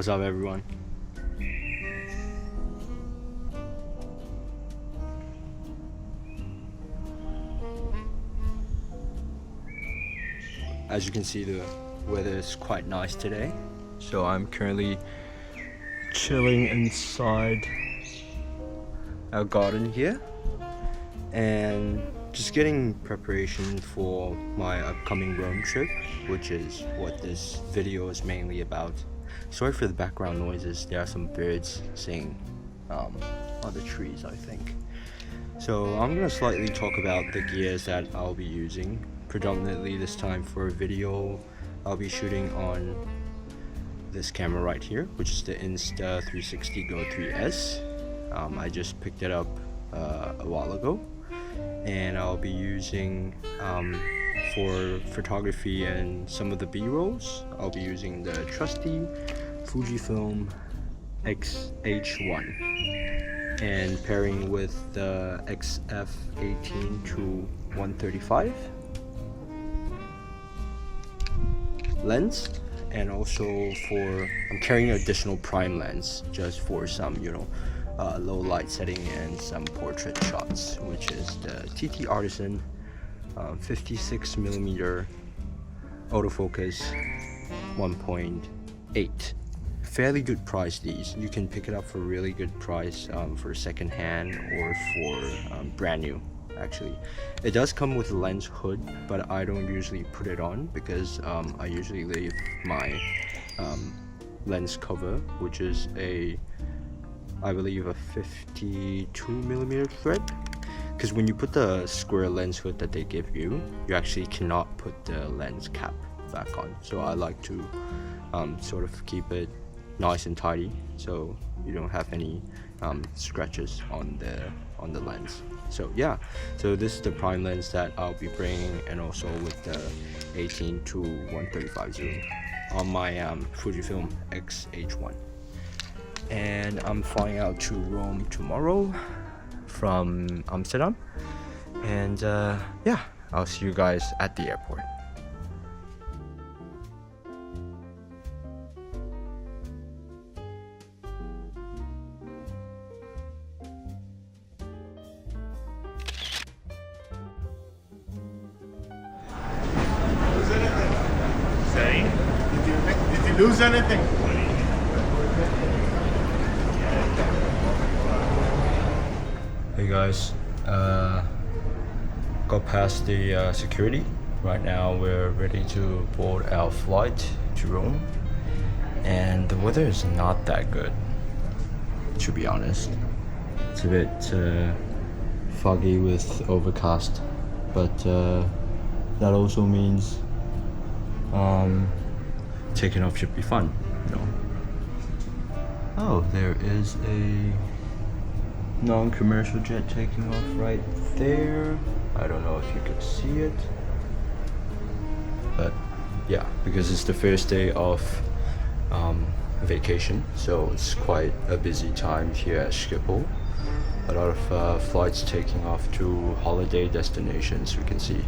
What's up, everyone? As you can see, the weather is quite nice today. So I'm currently chilling inside our garden here and just getting preparation for my upcoming Rome trip, which is what this video is mainly about. Sorry for the background noises. There are some birds singing on the trees, I think. So I'm gonna slightly talk about the gears that I'll be using. Predominantly this time for a video, I'll be shooting on this camera right here, which is the Insta360 Go 3S. I just picked it up a while ago, and I'll be using for photography and some of the B-rolls, I'll be using the trusty Fujifilm X-H1 and pairing with the XF18-135 lens, and also I'm carrying an additional prime lens just for some low light setting and some portrait shots, which is the TT Artisan 56mm autofocus 1.8. Fairly good price. These you can pick it up for a really good price for second hand or for brand new. Actually, it does come with a lens hood, but I don't usually put it on because I usually leave my lens cover, which is I believe a 52mm thread, because when you put the square lens hood that they give you, you actually cannot put the lens cap back on. So I like to sort of keep it nice and tidy so you don't have any scratches on the lens. So yeah, so this is the prime lens that I'll be bringing, and also with the 18-135 zoom on my Fujifilm X-H1. And I'm flying out to Rome tomorrow from Amsterdam, and yeah, I'll see you guys at the airport. Did you lose anything? Hey guys, got past the security. Right now we're ready to board our flight to Rome, and the weather is not that good, to be honest. It's a bit foggy with overcast, but that also means taking off should be fun, Oh, there is a non-commercial jet taking off right there. I don't know if you can see it, but yeah, because it's the first day of vacation, so it's quite a busy time here at Schiphol. A lot of flights taking off to holiday destinations. We can see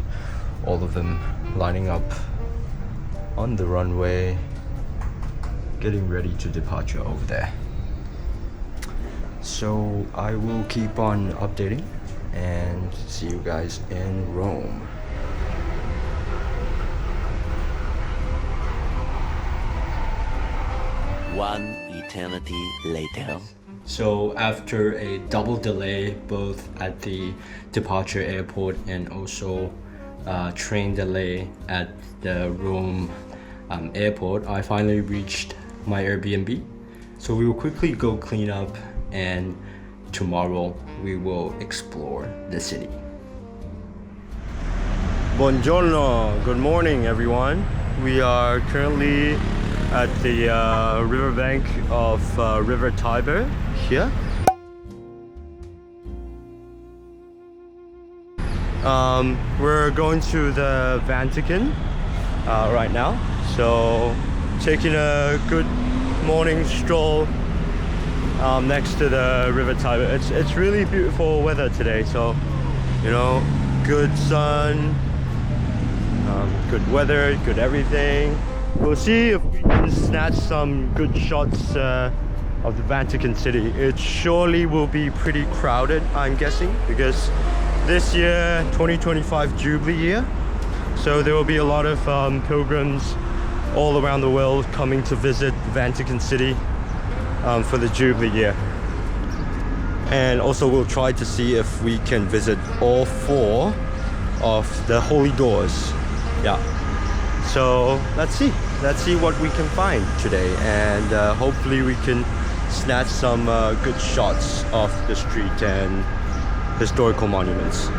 all of them lining up on the runway, getting ready to departure over there. So I will keep on updating and see you guys in Rome. One eternity later. So after a double delay both at the departure airport and also train delay at the Rome airport, I finally reached my Airbnb. So we will quickly go clean up, and tomorrow we will explore the city. Buongiorno, good morning everyone. We are currently at the riverbank of River Tiber here. We're going to the Vatican right now, so taking a good morning stroll next to the River Tiber. It's really beautiful weather today, so good sun, good weather, good everything. We'll see if we can snatch some good shots of the Vatican City. It surely will be pretty crowded, I'm guessing, because this year, 2025 Jubilee year, so there will be a lot of pilgrims all around the world coming to visit the Vatican City for the Jubilee year. And also we'll try to see if we can visit all 4 of the holy doors. Yeah. So let's see what we can find today, and hopefully we can snatch some good shots of the street and historical monuments.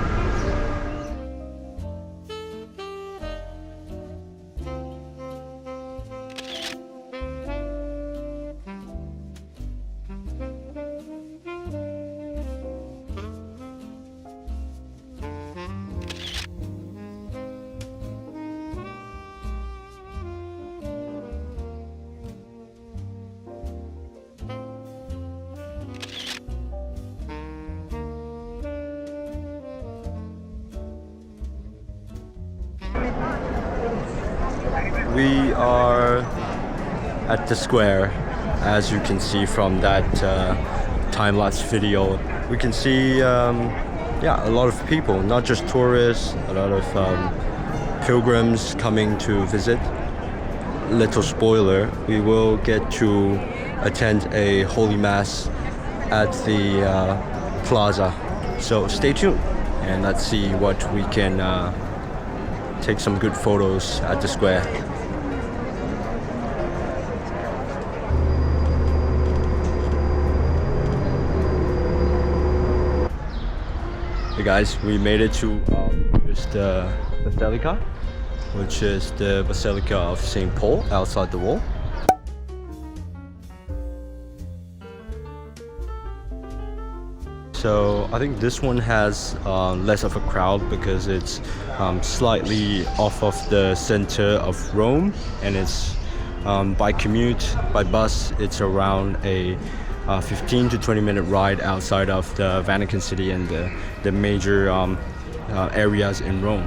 We are at the square, as you can see from that time-lapse video. We can see a lot of people, not just tourists, a lot of pilgrims coming to visit. Little spoiler, we will get to attend a Holy Mass at the plaza. So stay tuned and let's see what we can take some good photos at the square. Hey guys, we made it to the Basilica, which is the Basilica of St. Paul outside the wall. So I think this one has less of a crowd because it's slightly off of the center of Rome, and it's by commute, by bus, it's around a 15 to 20 minute ride outside of the Vatican City and the major areas in Rome.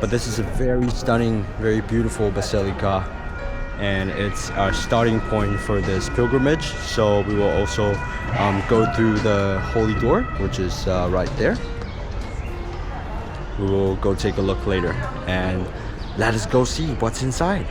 But this is a very stunning, very beautiful basilica, and it's our starting point for this pilgrimage. So we will also go through the Holy Door, which is right there. We will go take a look later, and let us go see what's inside.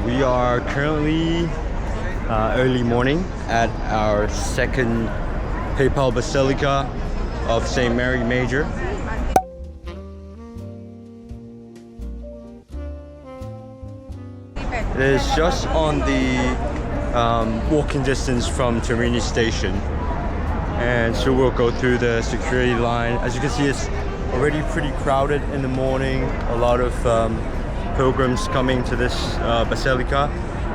We are currently early morning at our second Papal Basilica of St. Mary Major. It is just on the walking distance from Termini Station, and so we'll go through the security line. As you can see, it's already pretty crowded in the morning. A lot of pilgrims coming to this basilica.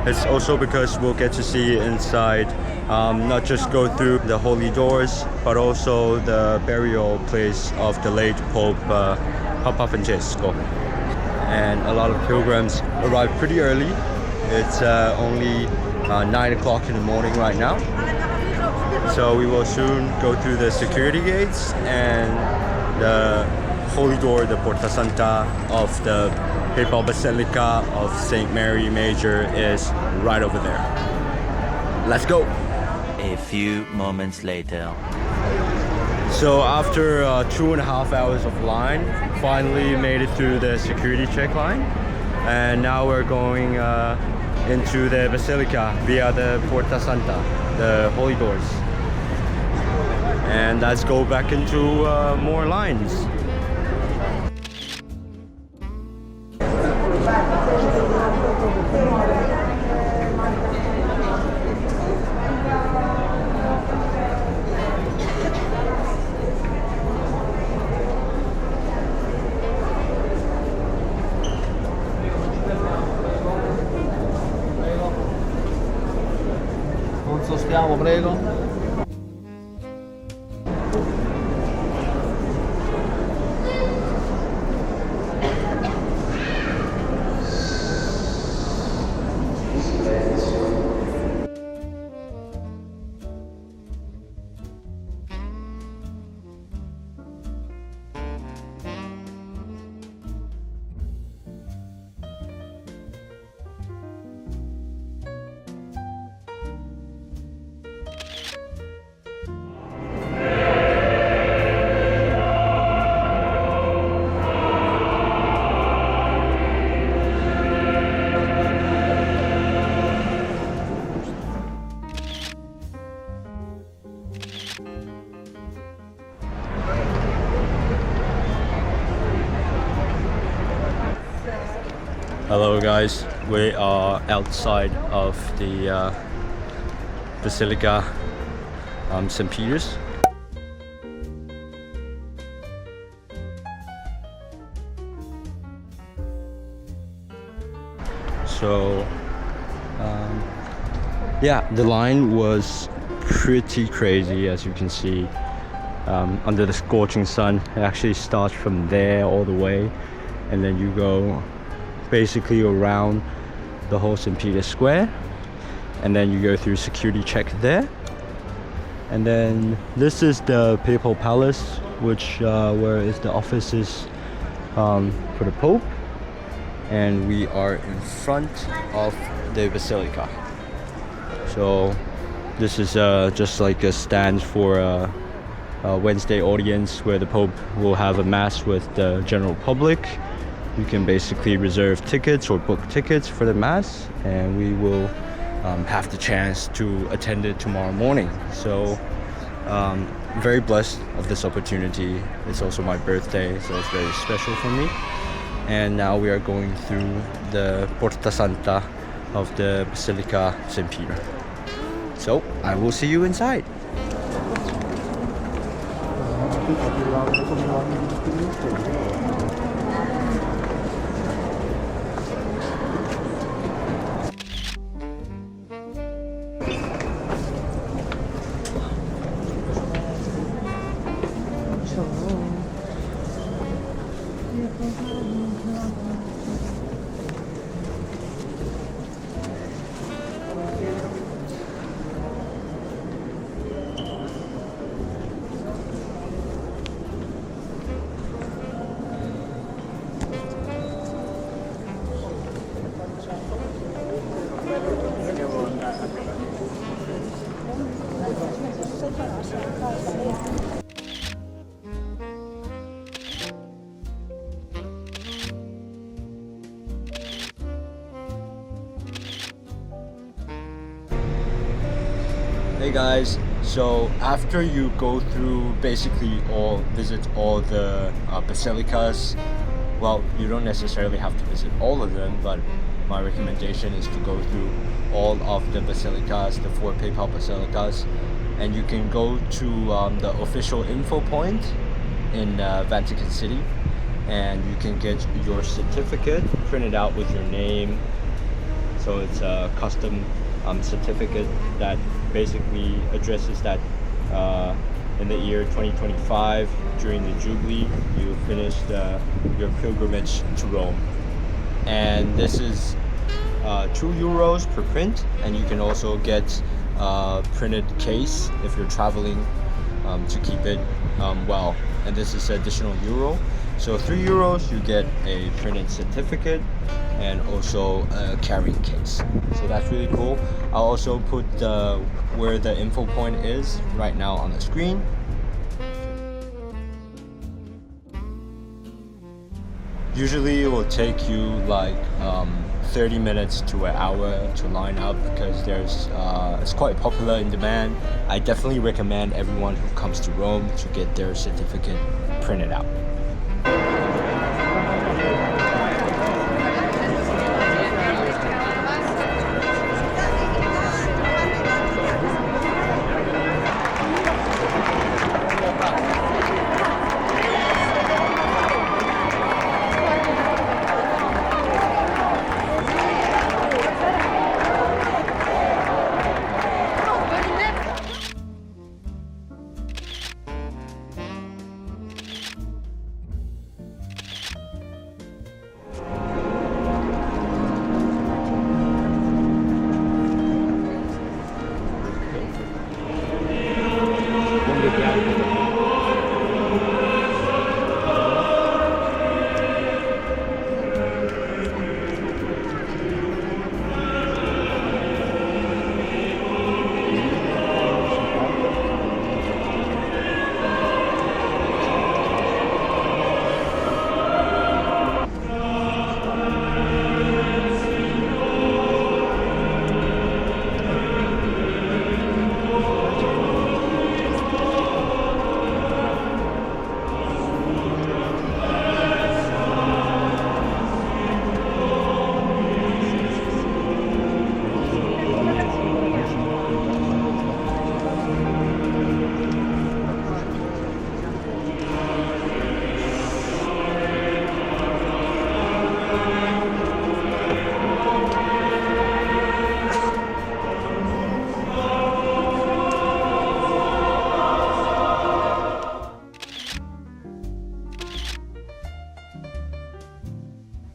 It's also because we'll get to see inside, not just go through the holy doors, but also the burial place of the late Pope Papa Francesco. And a lot of pilgrims arrive pretty early. It's only 9 o'clock in the morning right now. So we will soon go through the security gates, and the holy door, the Porta Santa of the Papal Basilica of St. Mary Major is right over there. Let's go! A few moments later. So after 2.5 hours of line, finally made it through the security check line, and now we're going into the Basilica via the Porta Santa, the holy doors. And let's go back into more lines. Sostiamo, prego. Hello guys, we are outside of the Basilica St. Peter's. So yeah, the line was pretty crazy, as you can see, under the scorching sun. It actually starts from there all the way, and then you go basically around the whole St. Peter's Square, and then you go through security check there, and then this is the Papal Palace, which where is the offices for the Pope, and we are in front of the Basilica. So this is just like a stand for a Wednesday audience where the Pope will have a mass with the general public. You can basically reserve tickets or book tickets for the mass, and we will have the chance to attend it tomorrow morning. So very blessed of this opportunity. It's also my birthday, so it's very special for me. And now we are going through the Porta Santa of the Basilica St. Peter. So I will see you inside. Hey guys, so after you go through basically visit all the basilicas, well, you don't necessarily have to visit all of them, but my recommendation is to go through all of the basilicas, the 4 papal basilicas, and you can go to the official info point in Vatican City, and you can get your certificate printed out with your name. So it's a custom certificate that basically addresses that in the year 2025, during the Jubilee, you finished your pilgrimage to Rome. And this is €2 per print, and you can also get a printed case if you're traveling to keep it well. And this is additional euro. So €3 you get a printed certificate and also a carrying case. So that's really cool. I'll also put where the info point is right now on the screen. Usually it will take you like 30 minutes to an hour to line up because it's quite popular in demand. I definitely recommend everyone who comes to Rome to get their certificate printed out.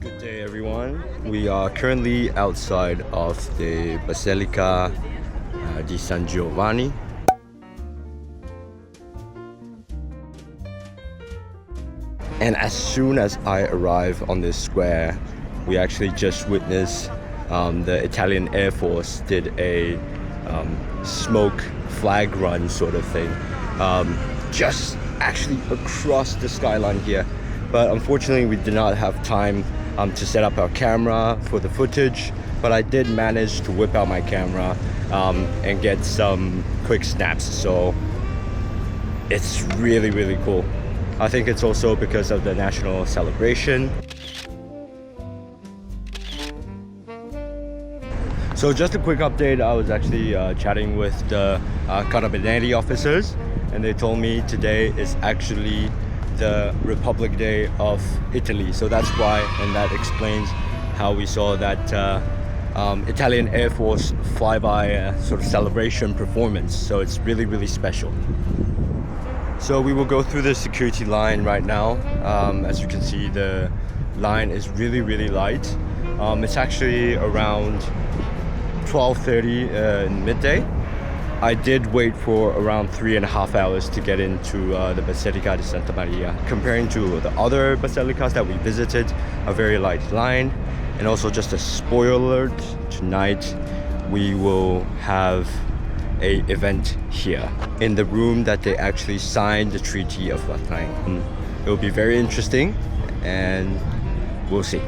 Good day everyone. We are currently outside of the Basilica di San Giovanni. And as soon as I arrive on this square, we actually just witnessed the Italian Air Force did a smoke flag run sort of thing, just actually across the skyline here. But unfortunately we did not have time to set up our camera for the footage, but I did manage to whip out my camera and get some quick snaps, so it's really cool. I think it's also because of the national celebration. So just a quick update, I was actually chatting with the Carabinieri officers, and they told me today is actually the Republic Day of Italy, so that's why, and that explains how we saw that Italian Air Force flyby sort of celebration performance. So it's really special. So we will go through the security line right now. As you can see, the line is really light. It's actually around 12:30 in midday. I did wait for around 3.5 hours to get into the Basilica di Santa Maria. Comparing to the other basilicas that we visited, a very light line. And also just a spoiler alert, tonight we will have a event here in the room that they actually signed the Treaty of Latine. It will be very interesting and we'll see.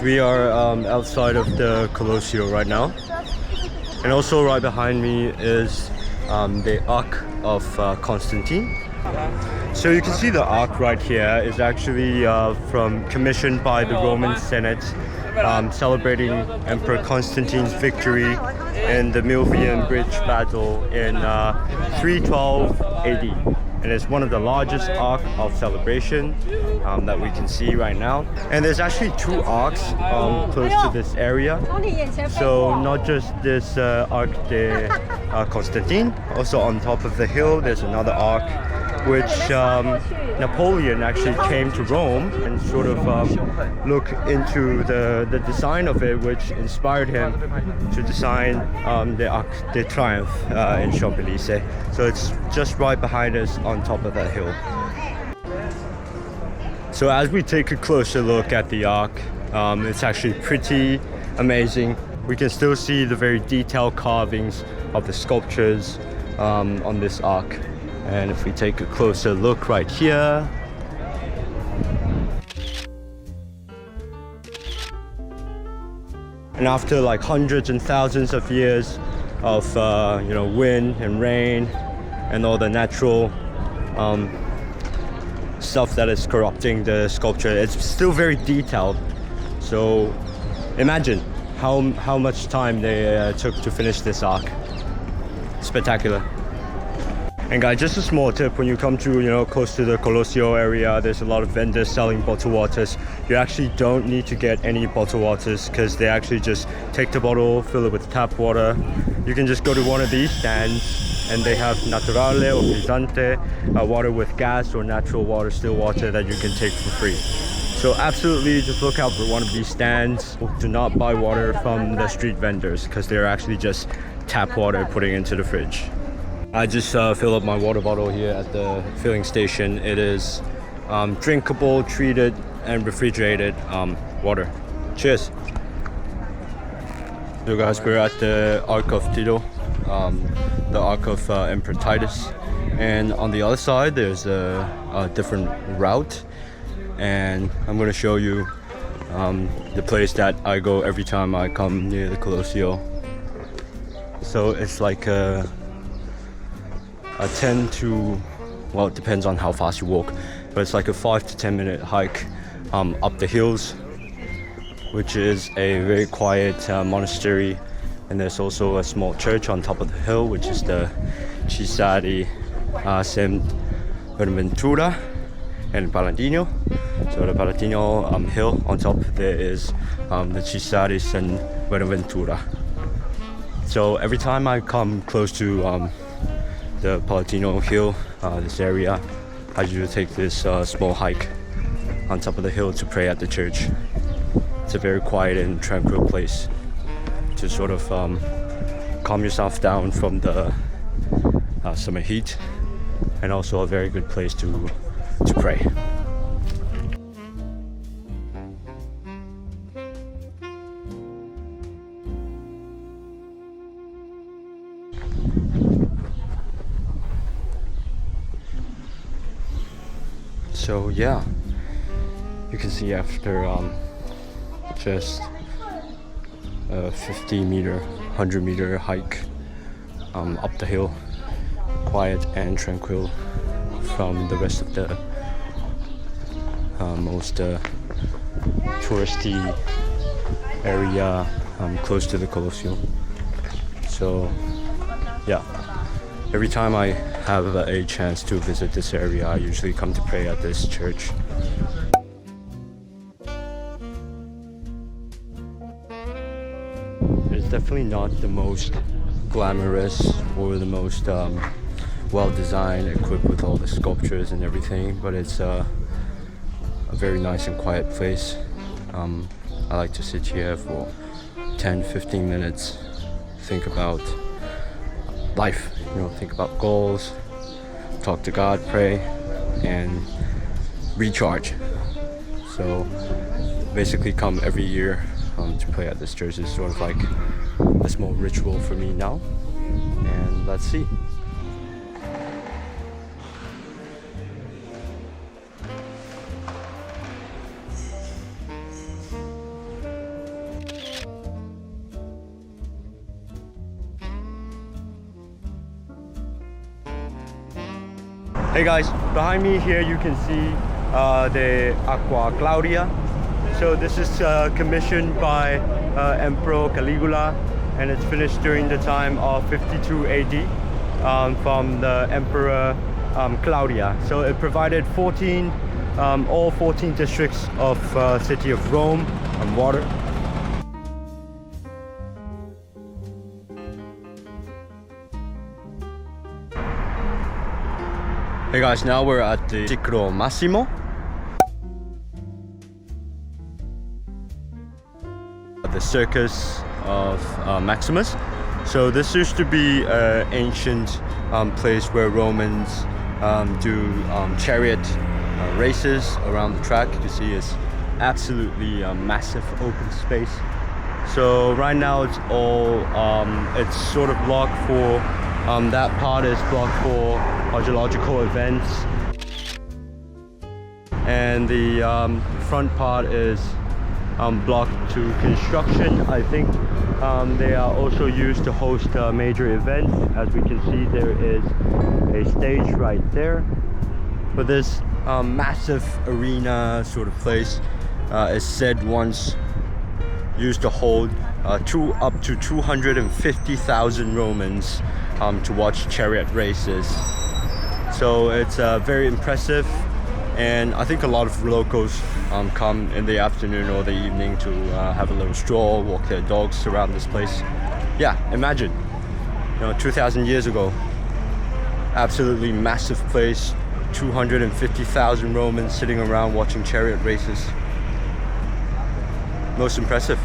We are outside of the Colosseum right now, and also right behind me is the Ark of Constantine. So you can see the Ark right here is actually commissioned by the Roman Senate, celebrating Emperor Constantine's victory in the Milvian Bridge battle in 312 AD. And it's one of the largest arc of celebration that we can see right now. And there's actually two arcs close to this area. So not just this Arc de Constantine, also on top of the hill there's another arc which Napoleon actually came to Rome and sort of look into the design of it, which inspired him to design the Arc de Triomphe in Champs-Élysées. So it's just right behind us on top of that hill. So as we take a closer look at the Arc, it's actually pretty amazing. We can still see the very detailed carvings of the sculptures on this Arc. And if we take a closer look right here, and after like hundreds and thousands of years of wind and rain and all the natural stuff that is corrupting the sculpture, it's still very detailed. So imagine how much time they took to finish this Arc. Spectacular. And guys, just a small tip, when you come to, close to the Colosseum area, there's a lot of vendors selling bottled waters. You actually don't need to get any bottled waters because they actually just take the bottle, fill it with tap water. You can just go to one of these stands and they have naturale or frizzante, water with gas or natural water, still water that you can take for free. So absolutely just look out for one of these stands. Do not buy water from the street vendors because they're actually just tap water putting into the fridge. I just filled up my water bottle here at the filling station. It is drinkable, treated, and refrigerated water. Cheers. So guys, we're at the Arc of Tito, the Arc of Emperor Titus. And on the other side, there's a different route. And I'm going to show you the place that I go every time I come near the Colosseum. So it's like a 10 to, well, it depends on how fast you walk, but it's like a 5 to 10 minute hike up the hills, which is a very quiet monastery. And there's also a small church on top of the hill, which is the Chiesa di San Bonaventura and Paladino. So the Paladino hill on top there is the Chiesa di San Bonaventura. So every time I come close to the Palatino Hill, this area, I usually take this small hike on top of the hill to pray at the church. It's a very quiet and tranquil place to sort of calm yourself down from the summer heat, and also a very good place to pray. So yeah, you can see after just a 50-meter, 100-meter hike up the hill, quiet and tranquil from the rest of the most touristy area close to the Colosseum. So yeah, every time I have a chance to visit this area, I usually come to pray at this church. It's definitely not the most glamorous or the most well-designed, equipped with all the sculptures and everything, but it's a very nice and quiet place. I like to sit here for 10-15 minutes, think about life, think about goals, talk to God, pray, and recharge. So basically come every year to pray at this church. Is sort of like a small ritual for me now, and let's see. Hey guys, behind me here you can see the Aqua Claudia. So this is commissioned by Emperor Caligula, and it's finished during the time of 52 AD from the Emperor Claudia. So it provided all 14 districts of city of Rome on water. Hey guys, now we're at the Ciclo Massimo. The Circus of Maximus. So this used to be an ancient place where Romans do chariot races around the track. You can see it's absolutely a massive open space. So right now it's all it's sort of blocked for that part is blocked for archaeological events, and the front part is blocked to construction. I think they are also used to host major events. As we can see, there is a stage right there. But this massive arena sort of place is said once used to hold up to 250,000 Romans to watch chariot races. So it's very impressive, and I think a lot of locals come in the afternoon or the evening to have a little stroll, walk their dogs around this place. Yeah, imagine, 2,000 years ago, absolutely massive place, 250,000 Romans sitting around watching chariot races. Most impressive.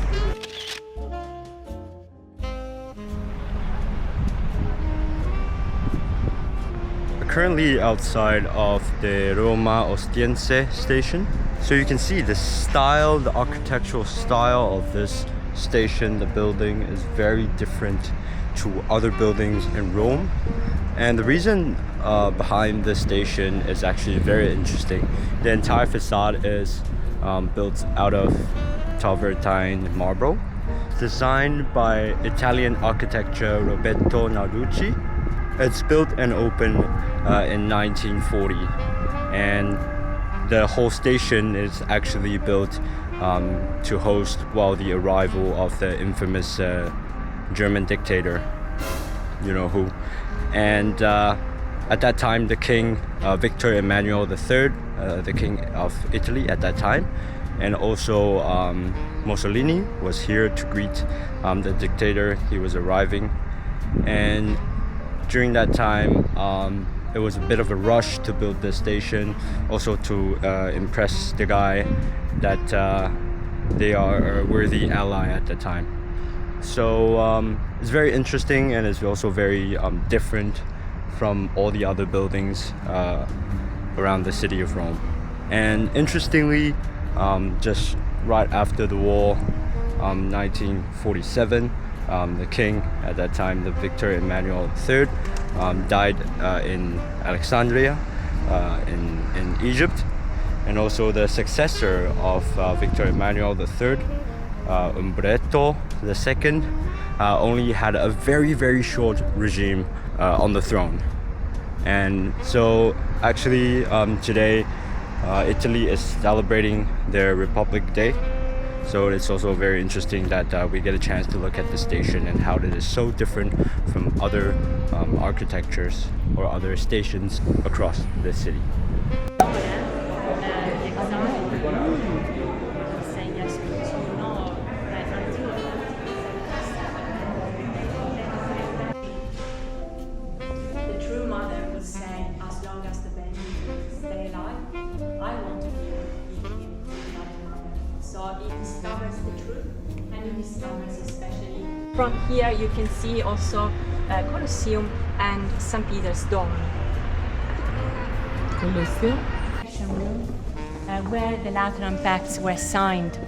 Currently outside of the Roma Ostiense station. So you can see the style, the architectural style of this station, the building is very different to other buildings in Rome. And the reason behind this station is actually very interesting. The entire facade is built out of travertine marble, designed by Italian architecture Roberto Narducci. It's built and opened in 1940, and the whole station is actually built to host the arrival of the infamous German dictator, you know who. And at that time, the king Victor Emmanuel III, the king of Italy at that time, and also Mussolini was here to greet the dictator. He was arriving, and during that time, it was a bit of a rush to build this station, also to impress the guy that they are a worthy ally at the time. So it's very interesting, and it's also very different from all the other buildings around the city of Rome. And interestingly, just right after the war, 1947, the king at that time, the Victor Emmanuel III, died in Alexandria in Egypt, and also the successor of Victor Emmanuel III, Umberto II, only had a very short regime on the throne. And so actually today Italy is celebrating their Republic Day. So it's also very interesting that we get a chance to look at the station and how it is so different from other architectures or other stations across the city. The true mother would say, as long as the baby stay alive, I want to be mother. So it discovers the truth, and it discovers especially. From here you can see also Colosseum and St. Peter's Dome. Colosseum? Where the Lateran Pacts were signed.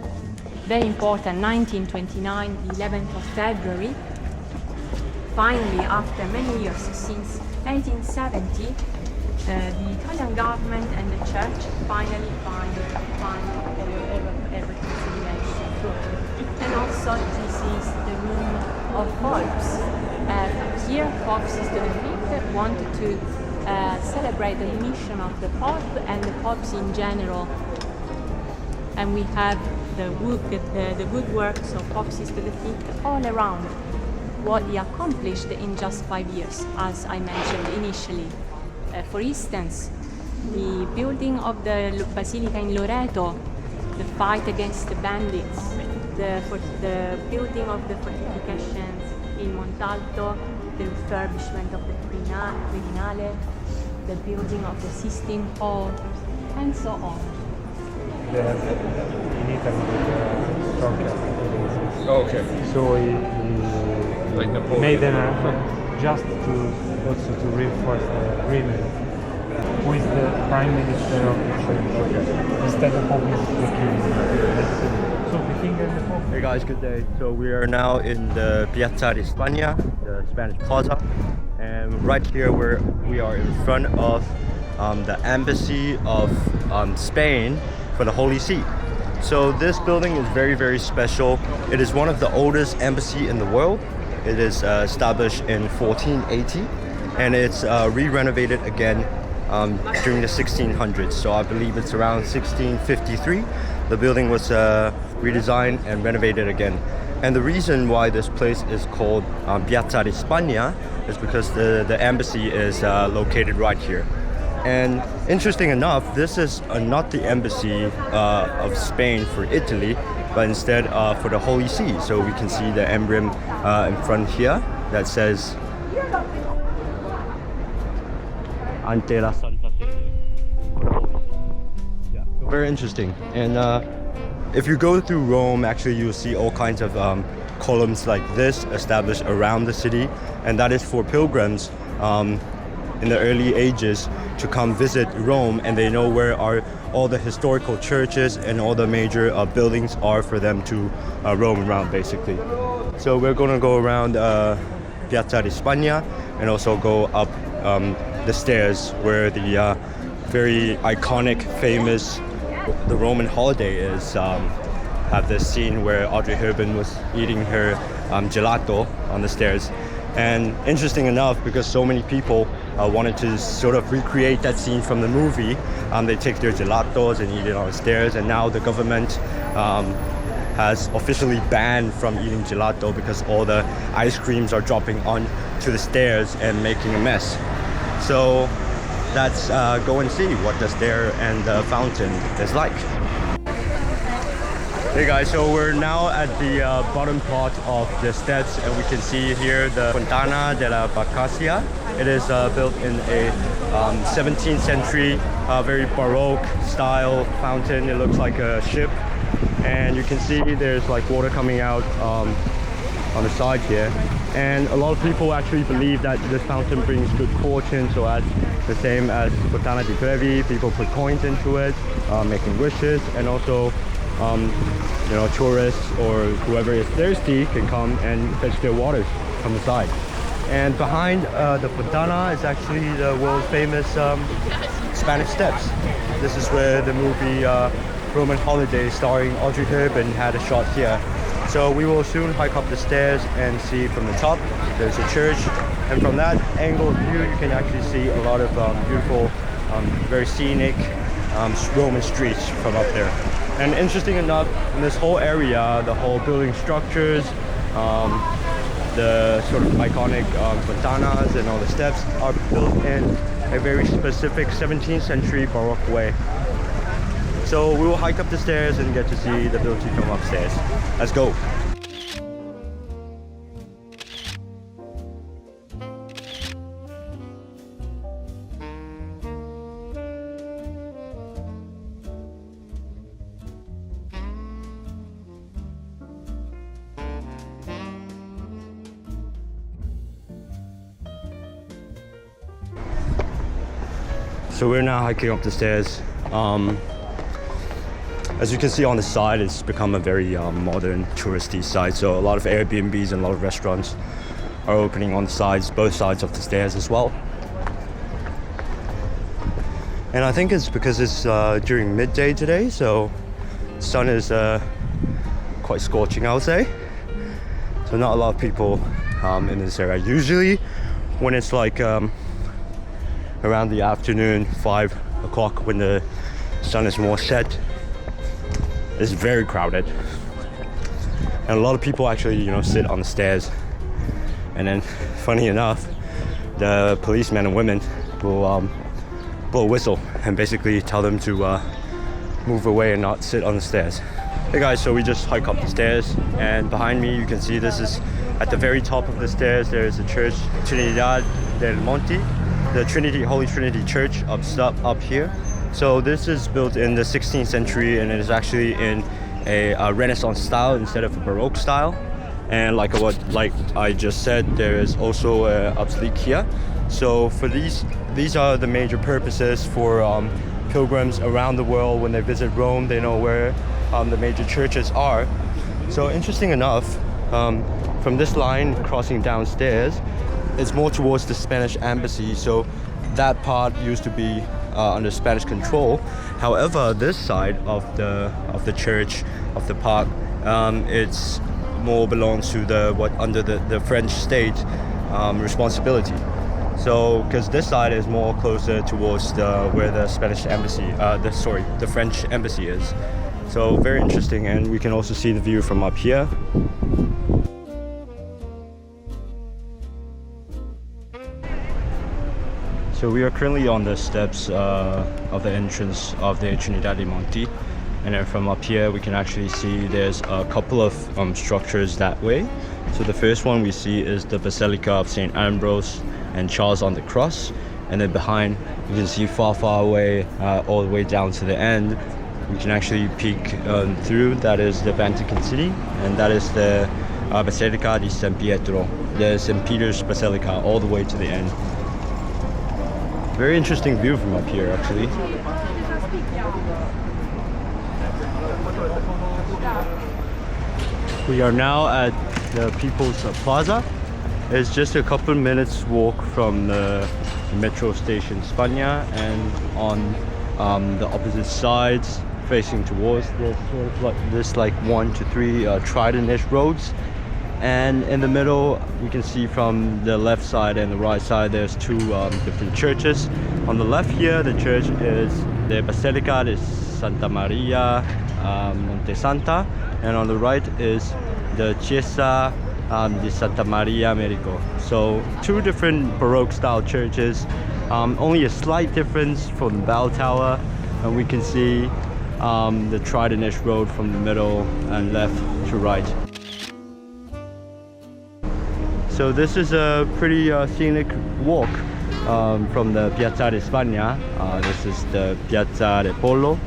Very important, 1929, the 11th of February. Finally, after many years, since 1870, the Italian government and the church finally find a reconciliation. And also, this is the room of popes. Here, Pope Sister V wanted to celebrate the mission of the Pope and the popes in general. And we have the good works of Pope Sisto V all around what he accomplished in just 5 years, as I mentioned initially. For instance, the building of the Basilica in Loreto, the fight against the bandits, the building of the fortifications in Montalto, the refurbishment of the Quirinale, the building of the Sistine Hall, and so on. In Italy, stronger. Okay. So he Like Napoleon. made them just to reinforce the agreement. Who is the prime minister of Italy? Instead of Pope is the king. So the king and the Pope. Hey guys, good day. So we are now in the Piazza di Spagna, the Spanish Plaza, and right here we are in front of the embassy of Spain for the Holy See. So this building is very, very special. It is one of the oldest embassy in the world. It is established in 1480, and it's re-renovated again during the 1600s. So I believe it's around 1653. The building was redesigned and renovated again. And the reason why this place is called Piazza di Spagna is because the embassy is located right here. And interesting enough, this is not the embassy of Spain for Italy, but instead for the Holy See. So we can see the emblem in front here that says Ante la Santa Sede. Yeah, very interesting. And if you go through Rome, actually you'll see all kinds of columns like this established around the city, and that is for pilgrims in the early ages to come visit Rome, and they know where are all the historical churches and all the major buildings are for them to roam around basically. So we're gonna go around Piazza di Spagna and also go up the stairs where the very iconic, famous The Roman Holiday is. Have this scene where Audrey Hepburn was eating her gelato on the stairs. And interesting enough, because so many people wanted to sort of recreate that scene from the movie, they take their gelatos and eat it on the stairs, and now the government has officially banned from eating gelato because all the ice creams are dropping onto the stairs and making a mess. So let's go and see what the stair and the fountain is like. Hey guys, so we're now at the bottom part of the steps, and we can see here the Fontana della Baccasia. It is built in a 17th century, very Baroque style fountain. It looks like a ship, and you can see there's like water coming out on the side here. And a lot of people actually believe that this fountain brings good fortune, so as the same as Fontana di Trevi, people put coins into it, making wishes, and also tourists or whoever is thirsty can come and fetch their waters from the side. And behind the Fontana is actually the world famous Spanish Steps. This is where the movie Roman Holiday starring Audrey Hepburn had a shot here. So we will soon hike up the stairs and see from the top there's a church, and from that angle of view you can actually see a lot of beautiful, very scenic Roman streets from up there. And interesting enough, in this whole area, the whole building structures, the sort of iconic fontanas and all the steps are built in a very specific 17th century Baroque way. So we will hike up the stairs and get to see the building from upstairs. Let's go. So we're now hiking up the stairs. As you can see on the side, it's become a very modern touristy site. So a lot of Airbnbs and a lot of restaurants are opening on the sides, both sides of the stairs as well. And I think it's because it's during midday today, so the sun is quite scorching, I would say. So not a lot of people in this area. Usually when it's like around the afternoon, 5 o'clock, when the sun is more set. It's very crowded. And a lot of people actually, sit on the stairs. And then, funny enough, the policemen and women will blow a whistle and basically tell them to move away and not sit on the stairs. Hey guys, so we just hike up the stairs, and behind me you can see this is at the very top of the stairs. There is a church, Trinidad del Monte, the Holy Trinity Church up here. So this is built in the 16th century, and it is actually in a Renaissance style instead of a Baroque style. And like I just said, there is also a obelisk here. So for these are the major purposes for pilgrims around the world. When they visit Rome, they know where the major churches are. So interesting enough, from this line crossing downstairs, it's more towards the Spanish embassy. So that part used to be under Spanish control. However, this side of the church, of the park, it's more belongs to under the French state responsibility. So, because this side is more closer towards where the Spanish embassy, the French embassy is. So very interesting, and we can also see the view from up here. So we are currently on the steps of the entrance of the Trinidad del Monte, and then from up here we can actually see there's a couple of structures that way. So the first one we see is the Basilica of St. Ambrose and Charles on the Cross, and then behind you can see far away, all the way down to the end, we can actually peek through. That is the Vatican City, and that is the Basilica di San Pietro, the St. Peter's Basilica, all the way to the end. Very interesting view from up here, actually. We are now at the People's Plaza. It's just a couple minutes walk from the metro station Spania, and on the opposite sides, facing towards this like 1 to 3 trident-ish roads. And in the middle, you can see from the left side and the right side, there's 2 different churches. On the left here, the church is the Basilica de Santa Maria Monte Santa, and on the right is the Chiesa de Santa Maria Merico. So 2 different Baroque style churches, only a slight difference from the bell tower, and we can see the trident-ish road from the middle and left to right. So this is a pretty scenic walk from the Piazza de España. This is the Piazza de Polo.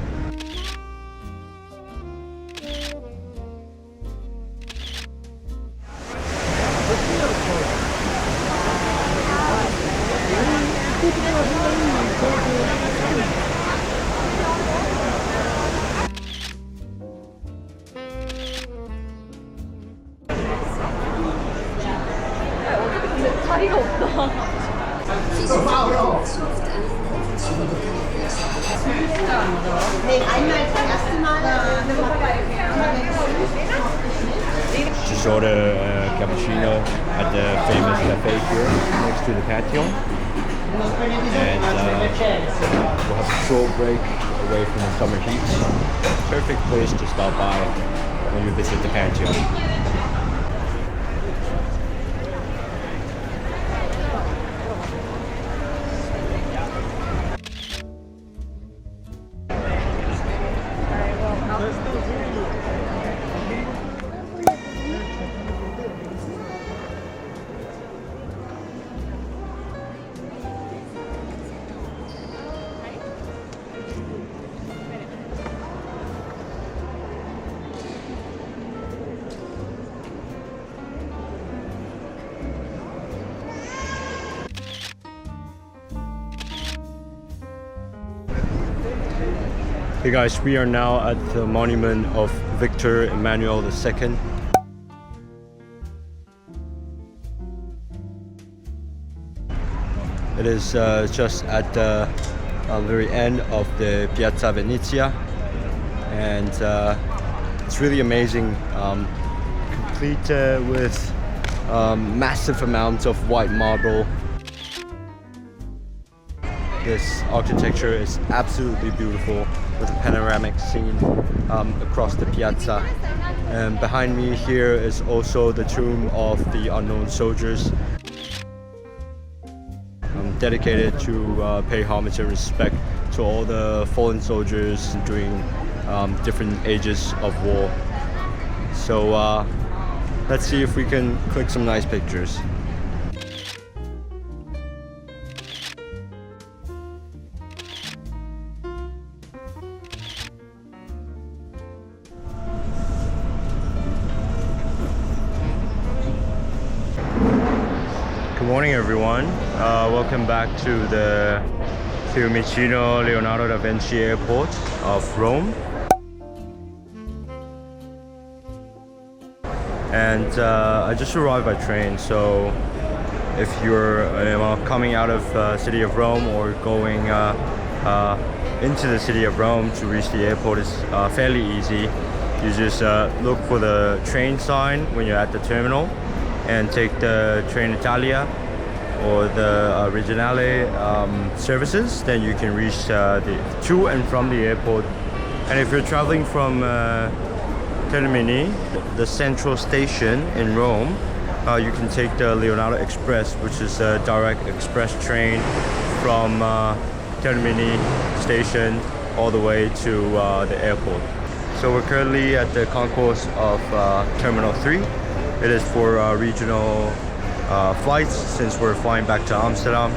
Just order a cappuccino at the famous cafe here next to the patio, and we'll have a short break away from the summer heat. Perfect place to stop by when you visit the patio. Hey guys, we are now at the monument of Victor Emmanuel II. It is just at the very end of the Piazza Venezia, and it's really amazing, complete with massive amounts of white marble. This architecture is absolutely beautiful with a panoramic scene across the piazza. And behind me here is also the tomb of the unknown soldiers. Dedicated to pay homage and respect to all the fallen soldiers during different ages of war. So let's see if we can click some nice pictures. Good morning, everyone. Welcome back to the Fiumicino Leonardo da Vinci Airport of Rome. And I just arrived by train, so if you're coming out of city of Rome or going into the city of Rome to reach the airport, is fairly easy. You just look for the train sign when you're at the terminal and take the train Italia or the Regionale services, then you can reach to and from the airport. And if you're traveling from Termini, the central station in Rome, you can take the Leonardo Express, which is a direct express train from Termini station all the way to the airport. So we're currently at the concourse of Terminal 3. It is for regional flights since we're flying back to Amsterdam.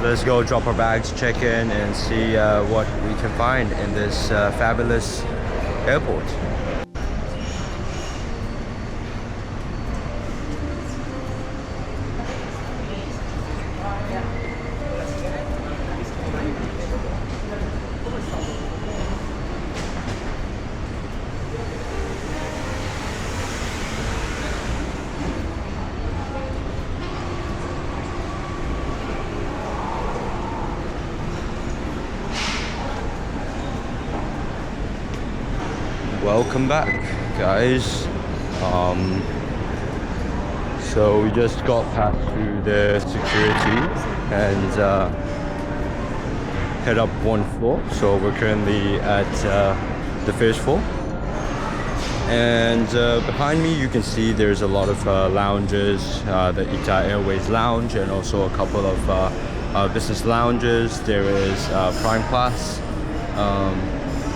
Let's go drop our bags, check in, and see what we can find in this fabulous airport. Welcome back, guys. So we just got past through the security and head up one floor. So we're currently at the first floor. And behind me you can see there's a lot of lounges, the ITA Airways lounge, and also a couple of business lounges. There is Prime Class,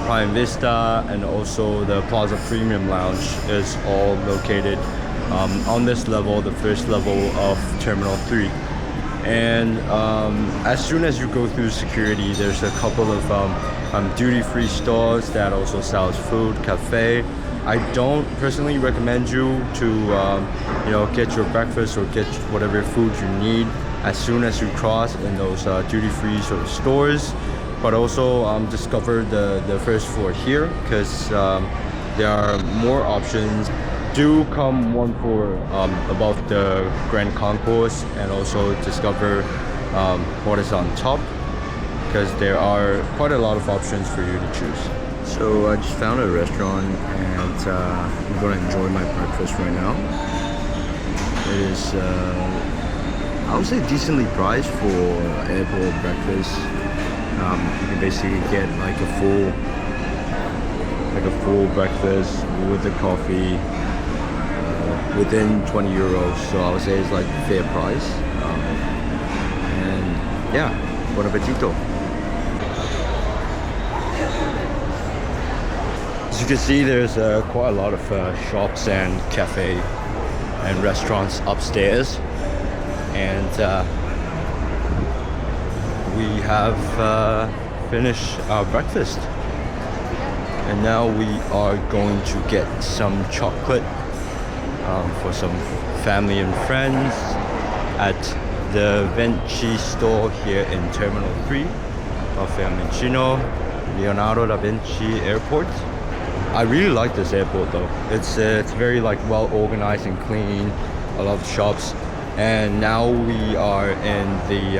Prime Vista, and also the Plaza Premium Lounge is all located on this level, the first level of Terminal 3. And as soon as you go through security, there's a couple of duty-free stores that also sells food, cafe. I don't personally recommend you to get your breakfast or get whatever food you need as soon as you cross in those duty-free sort of stores. But also discover the first floor here, because there are more options. Do come one floor above the Grand Concourse and also discover what is on top, because there are quite a lot of options for you to choose. So I just found a restaurant and I'm going to enjoy my breakfast right now. It is, I would say, decently priced for airport breakfast. You can basically get like a full breakfast with the coffee within 20 euros. So I would say it's like fair price. And yeah, buon appetito. As you can see, there's quite a lot of shops and cafe and restaurants upstairs, and we have finished our breakfast, and now we are going to get some chocolate for some family and friends at the Vinci store here in Terminal 3 of Fiumicino Leonardo da Vinci Airport. I really like this airport though. It's very well organized and clean, a lot of shops, and now we are in the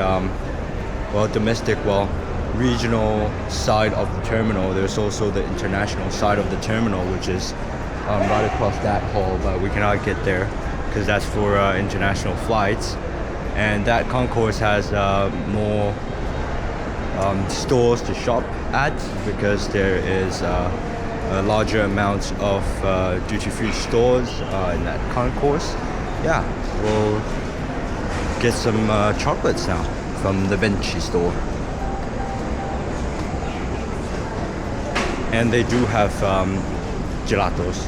regional side of the terminal. There's also the international side of the terminal, which is right across that hall, but we cannot get there because that's for international flights. and that concourse has more stores to shop at because there is a larger amount of duty-free stores in that concourse. Yeah, we'll get some chocolates now from the Vinci store. And they do have gelatos,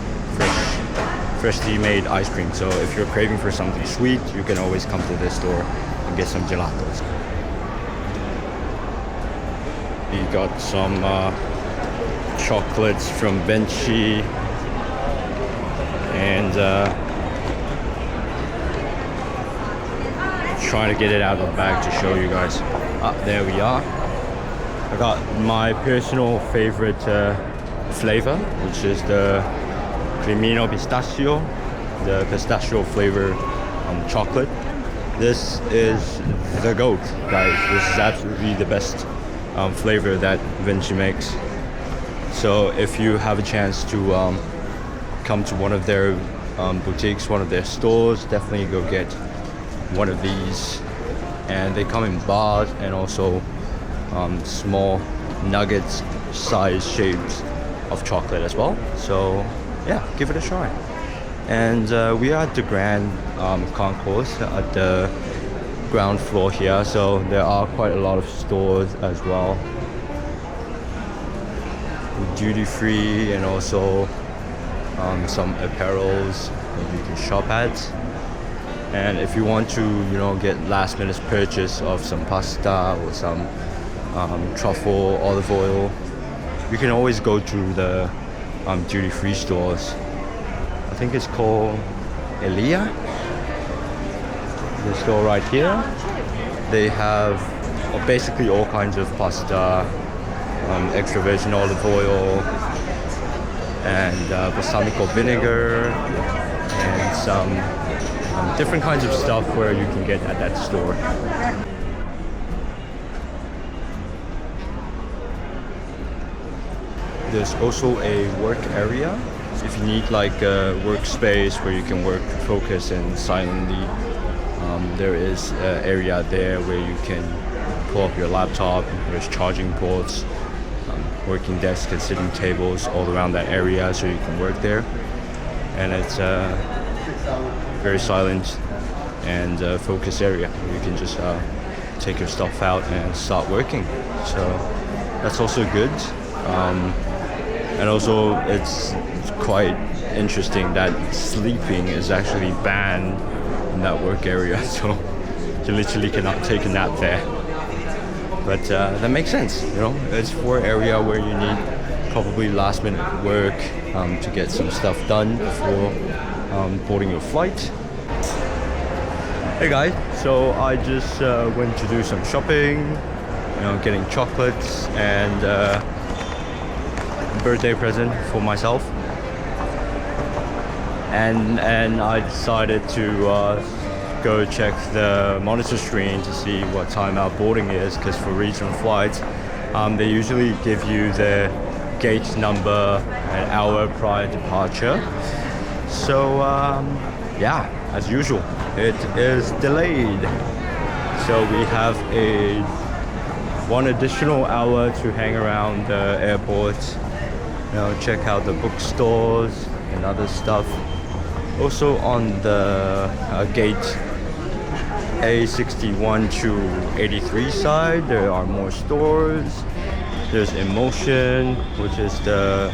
freshly made ice cream. So if you're craving for something sweet, you can always come to this store and get some gelatos. We got some chocolates from Vinci and trying to get it out of the bag to show you guys. There we are. I got my personal favorite flavor, which is the Cremino Pistachio, the pistachio flavor chocolate. This is the GOAT, guys. This is absolutely the best flavor that Vinci makes. So if you have a chance to come to one of their boutiques, one of their stores, definitely go get one of these. And they come in bars and also small nuggets size shapes of chocolate as well. So yeah, give it a try. And we are at the Grand Concourse at the ground floor here, so there are quite a lot of stores as well, duty free, and also some apparels that you can shop at. And if you want to, you know, get last minute purchase of some pasta or some truffle, olive oil, you can always go to the duty free stores. I think it's called Elia. The store right here. They have basically all kinds of pasta, extra virgin olive oil, and balsamico vinegar, and some different kinds of stuff where you can get at that store. There's also a work area. If you need like a workspace where you can work, focus, and silently, there is an area there where you can pull up your laptop. There's charging ports, working desks and sitting tables all around that area, so you can work there. And it's a very silent and focused area. You can just take your stuff out and start working. So that's also good. And also it's quite interesting that sleeping is actually banned in that work area, so you literally cannot take a nap there. But that makes sense, you know. It's for an area where you need probably last minute work to get some stuff done before boarding your flight. Hey guys, so I just went to do some shopping, you know, getting chocolates and birthday present for myself, and I decided to go check the monitor screen to see what time our boarding is, because for regional flights they usually give you the gate number an hour prior departure. So yeah, as usual, it is delayed, so we have one additional hour to hang around the airport, you know, check out the bookstores and other stuff. Also on the gate A61 to 83 side, there are more stores. There's Emotion, which is the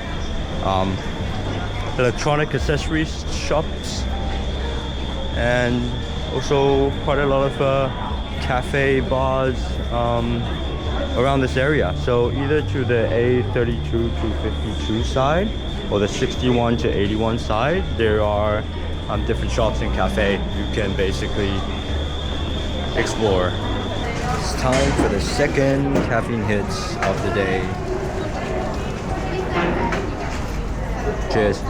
electronic accessories shops, and also quite a lot of cafe bars around this area. So either to the A32 to 52 side or the 61 to 81 side, there are different shops and cafe you can basically explore. It's time for the second caffeine hits of the day. Cheers.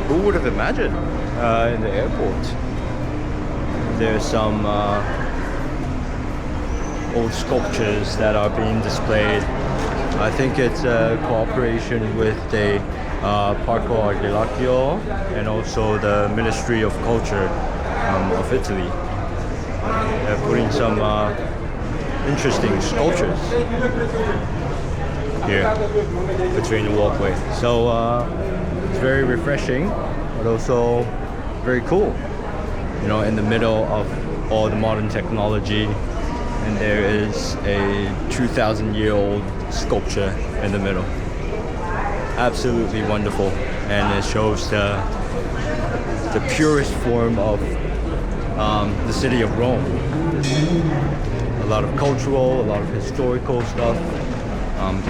Who would have imagined in the airport there's some old sculptures that are being displayed. I think it's a cooperation with a Parco Archeologio and also the Ministry of Culture of Italy. They're putting some interesting sculptures here between the walkway. So it's very refreshing, but also very cool. You know, in the middle of all the modern technology, and there is a 2,000-year-old sculpture in the middle. Absolutely wonderful, and it shows the purest form of the city of Rome. A lot of cultural, a lot of historical stuff,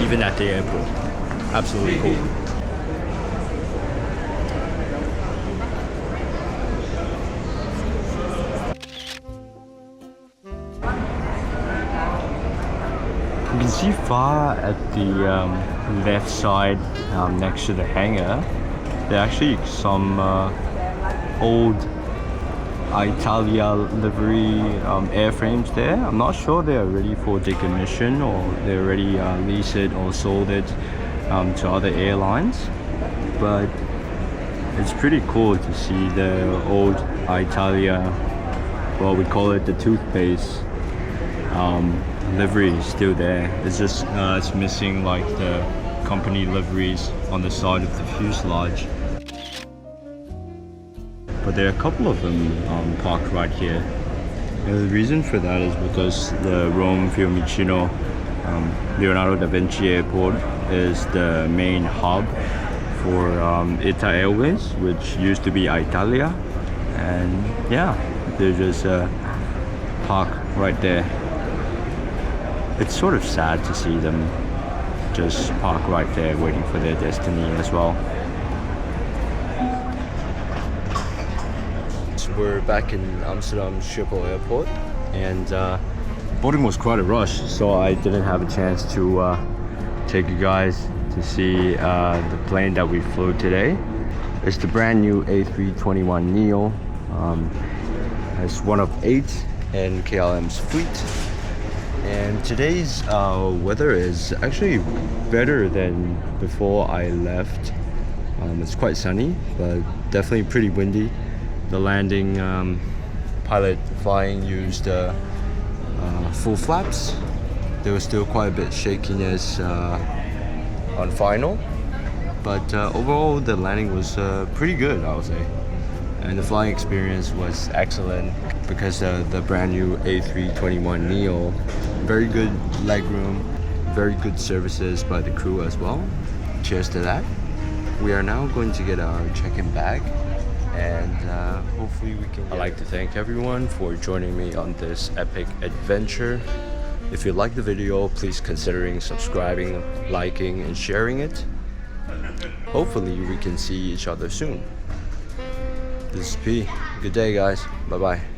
even at the airport. Absolutely cool. You can see far at the left side, next to the hangar, there are actually some old Italia livery airframes there. I'm not sure they're ready for decommission or they already leased it or sold it to other airlines, but it's pretty cool to see the old Italia, well, we call it the toothpaste livery is still there. It's just it's missing like the company liveries on the side of the fuselage. But there are a couple of them parked right here. And the reason for that is because the Rome Fiumicino Leonardo da Vinci Airport is the main hub for ITA Airways, which used to be Italia. And yeah, there's just a park right there. It's sort of sad to see them just park right there waiting for their destiny as well. So we're back in Amsterdam Schiphol Airport, and boarding was quite a rush, so I didn't have a chance to take you guys to see the plane that we flew today. It's the brand new A321neo. It's one of 8 in KLM's fleet. And today's weather is actually better than before I left. It's quite sunny, but definitely pretty windy. The landing pilot flying used full flaps. There was still quite a bit shakiness on final, but overall the landing was pretty good, I would say. And the flying experience was excellent because the brand new A321neo, very good legroom, very good services by the crew as well. Cheers to that. We are now going to get our check-in bag, and hopefully we can. I'd like to thank everyone for joining me on this epic adventure. If you like the video, please consider subscribing, liking, and sharing it. Hopefully we can see each other soon. This is P. Good day, guys. Bye-bye.